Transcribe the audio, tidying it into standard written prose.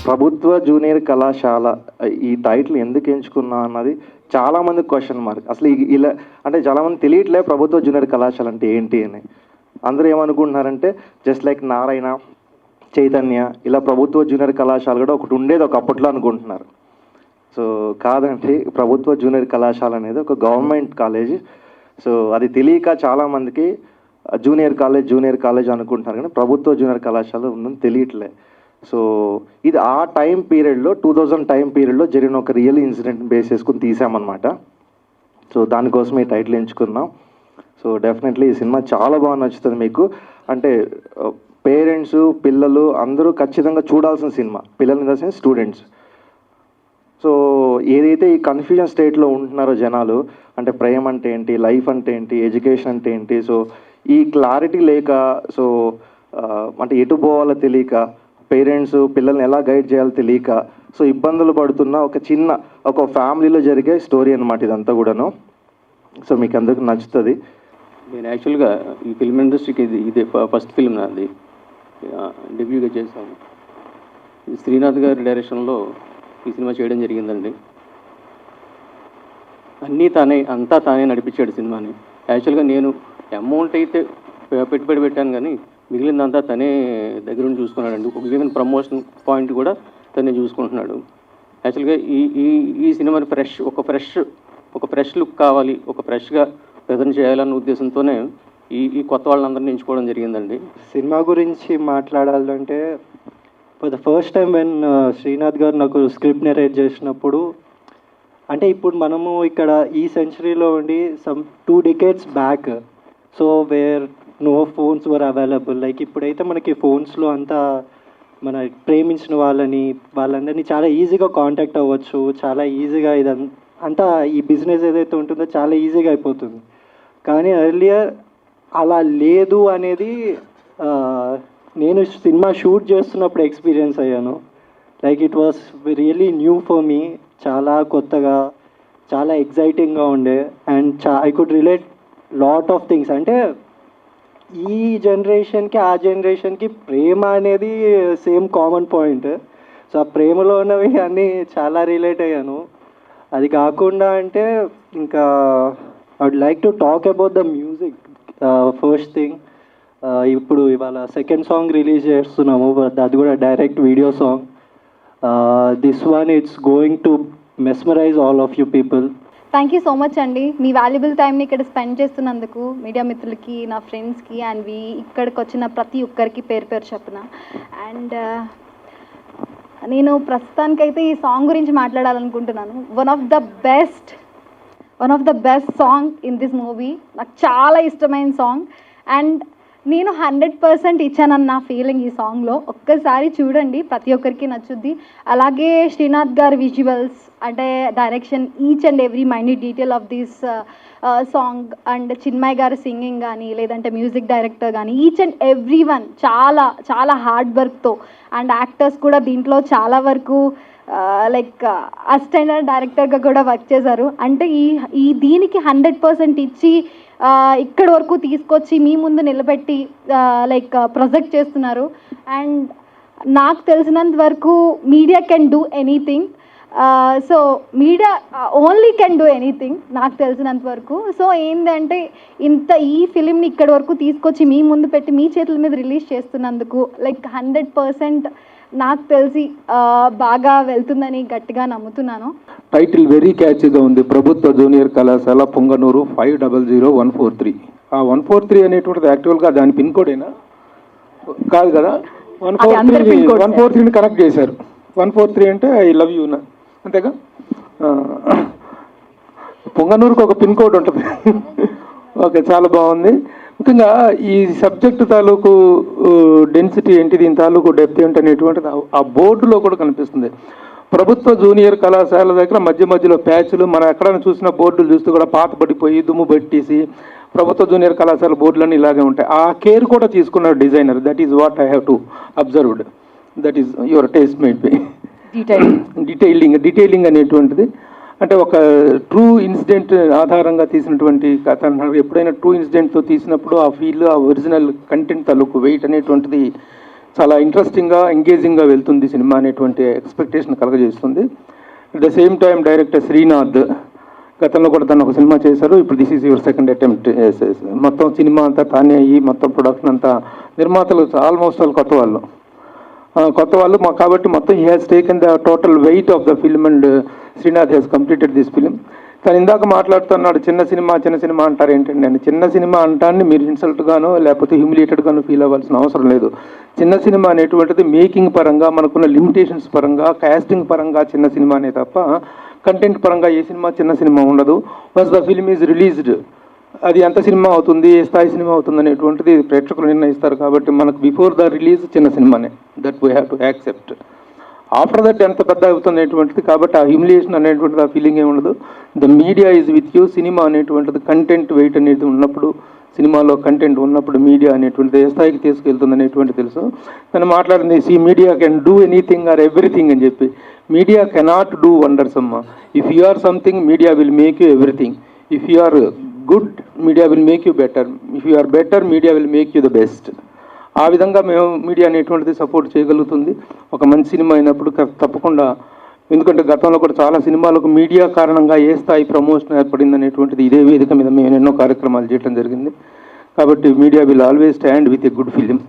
ప్రభుత్వ జూనియర్ కళాశాల ఈ టైటిల్ ఎందుకు ఎంచుకున్నా అన్నది చాలామంది క్వశ్చన్ మార్క్. అసలు ఇలా అంటే చాలామంది తెలియట్లే ప్రభుత్వ జూనియర్ కళాశాల అంటే ఏంటి అని. అందరూ ఏమనుకుంటున్నారంటే జస్ట్ లైక్ నారాయణ, చైతన్య ఇలా ప్రభుత్వ జూనియర్ కళాశాల కూడా ఒకటి ఉండేది ఒక అప్పట్లో అనుకుంటున్నారు. సో కాదండి, ప్రభుత్వ జూనియర్ కళాశాల అనేది ఒక గవర్నమెంట్ కాలేజ్. సో అది తెలియక చాలామందికి జూనియర్ కాలేజ్ అనుకుంటున్నారు, కానీ ప్రభుత్వ జూనియర్ కళాశాల ఉందని తెలియట్లే. సో ఇది ఆ టైం పీరియడ్లో 2000 టైం పీరియడ్లో జరిగిన ఒక రియల్ ఇన్సిడెంట్ బేస్ చేసుకుని తీసామన్నమాట. సో దానికోసం ఈ టైటిల్ ఎంచుకున్నాం. సో డెఫినెట్లీ ఈ సినిమా చాలా బాగా నచ్చుతుంది మీకు. అంటే పేరెంట్స్, పిల్లలు అందరూ ఖచ్చితంగా చూడాల్సిన సినిమా. పిల్లలు in the sense students. So ఏదైతే ఈ కన్ఫ్యూజన్ స్టేట్లో ఉంటున్నారో జనాలు, అంటే ప్రేమ అంటే ఏంటి, లైఫ్ అంటే ఏంటి, ఎడ్యుకేషన్ అంటే ఏంటి, సో ఈ క్లారిటీ లేక, సో అంటే ఎటు పోవాలో తెలియక, పేరెంట్స్ పిల్లల్ని ఎలా గైడ్ చేయాలో తెలియక, సో ఇబ్బందులు పడుతున్న ఒక ఫ్యామిలీలో జరిగే స్టోరీ అనమాట ఇదంతా కూడాను. సో మీకు అందరికీ నచ్చుతుంది. నేను యాక్చువల్గా ఈ ఫిల్మ్ ఇండస్ట్రీకి ఇదే ఫస్ట్ ఫిల్మ్ నాది, డెబ్యూగా చేశాను. శ్రీనాథ్ గారి డైరెక్షన్లో ఈ సినిమా చేయడం జరిగిందండి. అంతా తానే నడిపించాడు సినిమాని. యాక్చువల్గా నేను అమౌంట్ అయితే పెట్టుబడి పెట్టాను, కానీ మిగిలిందంతా తనే దగ్గరుండి చూసుకున్నాడండి. ఒక ఈవెన్ ప్రమోషన్ పాయింట్ కూడా తనే చూసుకుంటున్నాడు. యాక్చువల్గా ఈ సినిమాని ఒక ఫ్రెష్ లుక్ కావాలి, ఒక ఫ్రెష్గా ప్రజెంట్ చేయాలన్న ఉద్దేశంతోనే ఈ కొత్త వాళ్ళందరినీ ఎంచుకోవడం జరిగిందండి. సినిమా గురించి మాట్లాడాలంటే for the first time when Srinath గారు నాకు స్క్రిప్ట్ నెరేట్ చేసినప్పుడు, అంటే ఇప్పుడు మనము ఇక్కడ ఈ సెంచరీలో ఉండి some 2 decades back, so where no phones were available. Like ఇప్పుడైతే మనకి ఫోన్స్లో అంతా మన ప్రేమించిన వాళ్ళందరినీ చాలా ఈజీగా కాంటాక్ట్ అవ్వచ్చు, చాలా ఈజీగా అంతా ఈ బిజినెస్ ఏదైతే ఉంటుందో చాలా ఈజీగా అయిపోతుంది. కానీ ఎర్లియర్ అలా లేదు అనేది నేను సినిమా షూట్ చేస్తున్నప్పుడు ఎక్స్పీరియన్స్ అయ్యాను. Like it was really new for me. చాలా కొత్తగా, చాలా ఎగ్జైటింగ్గా ఉండే. And I could relate lot of things. అంటే ఈ జనరేషన్కి ఆ జనరేషన్కి ప్రేమ అనేది సేమ్ కామన్ పాయింట్. సో ఆ ప్రేమలో ఉన్నవి అన్నీ చాలా రిలేట్ అయ్యాను. అది కాకుండా అంటే ఇంకా I would like to talk about the music. First thing, ఇప్పుడు ఇవాళ సెకండ్ సాంగ్ రిలీజ్ చేస్తున్నాము, అది కూడా direct video song. This one it's going to mesmerize all of you people. Thank you so much అండి, మీ వాల్యుబుల్ టైంని ఇక్కడ spend చేస్తున్నందుకు మీడియా మిత్రులకి, నా ఫ్రెండ్స్కి, అండ్ ఇక్కడికి వచ్చిన ప్రతి ఒక్కరికి పేరు చెప్పిన. అండ్ నేను ప్రస్తుతానికైతే ఈ సాంగ్ గురించి మాట్లాడాలనుకుంటున్నాను. One of the best song in this movie. నాకు చాలా ఇష్టమైన సాంగ్. అండ్ నేను 100% ఇచ్చానన్న నా ఫీలింగ్ ఈ సాంగ్లో. ఒక్కసారి చూడండి, ప్రతి ఒక్కరికి నచ్చుద్ది. అలాగే శ్రీనాథ్ గారి విజువల్స్, అంటే direction, each and every minute detail of this song, and Chinmay గారి సింగింగ్ కానీ, లేదంటే మ్యూజిక్ డైరెక్టర్ కానీ, ఈచ్ అండ్ ఎవ్రీ వన్ చాలా చాలా హార్డ్ వర్క్తో, అండ్ యాక్టర్స్ కూడా దీంట్లో చాలా వరకు లైక్ అసిస్టెంట్ డైరెక్టర్గా కూడా వర్క్ చేశారు. అంటే దీనికి 100% ఇచ్చి ఇక్కడి వరకు తీసుకొచ్చి మీ ముందు నిలబెట్టి లైక్ ప్రొజెక్ట్ చేస్తున్నారు. అండ్ నాకు తెలిసినంత వరకు media can do anything. So media only can do anything నాకు తెలిసినంత వరకు. సో ఏంటంటే ఈ ఫిలింని ఇక్కడి వరకు తీసుకొచ్చి మీ ముందు పెట్టి మీ చేతుల మీద రిలీజ్ చేస్తున్నందుకు లైక్ 100% నాకు తెలిసి బాగా వెళ్తుందని గట్టిగా నమ్ముతున్నాను. టైటిల్ వెరీ క్యాచీగా ఉంది, ప్రభుత్వ జూనియర్ కళాశాల పొంగనూరు 500143. ఆ 143 అనేటువంటిది యాక్చువల్గా దాని పిన్ కోడేనా కాదు కదా, 143ని కనెక్ట్ చేశారు. 143 అంటే ఐ లవ్ యూ నా, అంతేగా. పొంగనూరుకు ఒక పిన్ కోడ్ ఉంటుంది. ఓకే, చాలా బాగుంది. ముఖ్యంగా ఈ సబ్జెక్టు తాలూకు డెన్సిటీ ఏంటి, దీని తాలూకు డెప్త్ ఏంటి అనేటువంటిది ఆ బోర్డులో కూడా కనిపిస్తుంది. ప్రభుత్వ జూనియర్ కళాశాల దగ్గర మధ్యలో ప్యాచ్లు, మనం ఎక్కడైనా చూసిన బోర్డులు చూస్తూ కూడా పాత పడిపోయి దుమ్ము పెట్టేసి ప్రభుత్వ జూనియర్ కళాశాల బోర్డులన్నీ ఇలాగే ఉంటాయి. ఆ కేర్ కూడా తీసుకున్నారు designer. That is what I have to observed. That is your taste made by detailing అనేటువంటిది. అంటే ఒక ట్రూ ఇన్సిడెంట్ ఆధారంగా తీసినటువంటి కథ అన్నారు. ఎప్పుడైనా ట్రూ ఇన్సిడెంట్తో తీసినప్పుడు ఆ ఫీల్, ఆ ఒరిజినల్ కంటెంట్ తాలూకు వెయిట్ అనేటువంటిది చాలా ఇంట్రెస్టింగ్గా ఎంగేజింగ్గా వెళ్తుంది సినిమా అనేటువంటి ఎక్స్పెక్టేషన్ కలగజేస్తుంది. At the same time director Srinath గతంలో కూడా తను ఒక సినిమా చేశారు. ఇప్పుడు this is your second attempt. మొత్తం సినిమా అంతా తానే అయ్యి మొత్తం ప్రొడక్షన్ అంతా నిర్మాతలు ఆల్మోస్ట్ వాళ్ళు కొత్త వాళ్ళు కాబట్టి మొత్తం he has taken the total weight of the film and Srinath has completed this film. తను ఇందాక మాట్లాడుతున్నాడు చిన్న సినిమా అంటారు ఏంటండి అని. చిన్న సినిమా అంటాన్ని మీరు ఇన్సల్ట్గానో లేకపోతే హ్యూమిలియేటెడ్గానో ఫీల్ అవ్వాల్సిన అవసరం లేదు. చిన్న సినిమా అనేటువంటిది మేకింగ్ పరంగా మనకున్న లిమిటేషన్స్ పరంగా కాస్టింగ్ పరంగా చిన్న సినిమానే తప్ప కంటెంట్ పరంగా ఏ సినిమా చిన్న సినిమా ఉండదు. Once the film is released అది ఎంత సినిమా అవుతుంది, ఏ స్థాయి సినిమా అవుతుంది అనేటువంటిది ప్రేక్షకులు నిర్ణయిస్తారు. కాబట్టి మనకు బిఫోర్ ద రిలీజ్ చిన్న సినిమానే, that we have to accept. After that ఎంత పెద్ద అవుతుంది అనేటువంటిది, కాబట్టి ఆ హ్యూమిలియేషన్ అనేటువంటిది ఆ ఫీలింగ్ ఏమి ఉండదు. The media is with you. Cinema అనేటువంటిది కంటెంట్ వెయిట్ అనేది ఉన్నప్పుడు, సినిమాలో కంటెంట్ ఉన్నప్పుడు మీడియా అనేటువంటిది ఏ స్థాయికి తీసుకెళ్తుంది అనేటువంటి తెలుసు. తను మాట్లాడింది media can do anything or everything అని చెప్పి. మీడియా కెనాట్ డూ వండర్స్ అమ్మ. If you are something media will make you everything. If you are good media will make you better. If you are better media will make you the best. ఆ విధంగా మేము media అనేటువంటిది support చేయగలుగుతుంది. ఒక మంచి cinema అయినప్పుడు తప్పకుండా, ఎందుకంటే గతంలో కూడా చాలా సినిమాలకు మీడియా కారణంగా ఏ స్థాయి ప్రమోషన్ ఏర్పడింది అనేటువంటిది ఇదే వేదిక మీద మేము ఎన్నో కార్యక్రమాలు చేయడం జరిగింది. కాబట్టి media will always stand with a good film.